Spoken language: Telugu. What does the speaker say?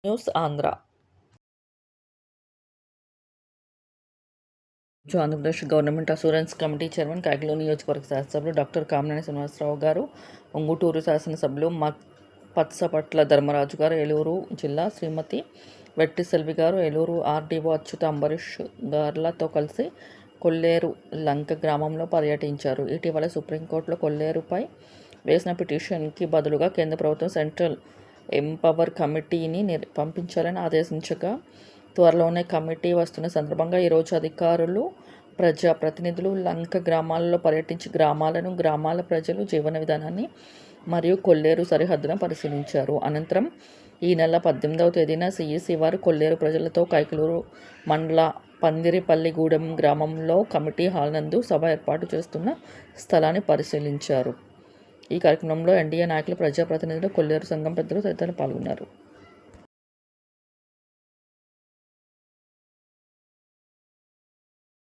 News Andhra. Andhra Pradesh government assurance committee chairman, Kakinada నియోజకవర్గ శాసనసభ్యులు డాక్టర్ కామినేని శ్రీనివాసరావు గారు, ఉంగుటూరు శాసనసభ్యులు పచ్చపట్ల ధర్మరాజు గారు, ఏలూరు జిల్లా శ్రీమతి వెట్టి సెల్వి గారు, ఏలూరు ఆర్డీఓ అచ్యుత అంబరీష్ గార్లతో కలిసి కొల్లేరు లంక గ్రామంలో పర్యటించారు. ఇటీవల సుప్రీంకోర్టులో కొల్లేరుపై వేసిన పిటిషన్కి బదులుగా కేంద్ర ప్రభుత్వం సెంట్రల్ ఎంపవర్ కమిటీని పంపించాలని ఆదేశించగా, త్వరలోనే కమిటీ వస్తున్న సందర్భంగా ఈరోజు అధికారులు, ప్రజాప్రతినిధులు లంక గ్రామాలలో పర్యటించి గ్రామాల ప్రజలు జీవన విధానాన్ని మరియు కొల్లేరు సరిహద్దును పరిశీలించారు. అనంతరం ఈ నెల 18వ తేదీన సిఈసి వారు కొల్లేరు ప్రజలతో కైకలూరు మండల పందిరిపల్లిగూడెం గ్రామంలో కమిటీ హాల్ నందు సభ ఏర్పాటు చేస్తున్న స్థలాన్ని పరిశీలించారు. ఈ కార్యక్రమంలో ఎన్డీఏ నాయకులు, ప్రజాప్రతినిధులు, కొల్లేరు సంఘం పెద్దలు తదితరులు పాల్గొన్నారు.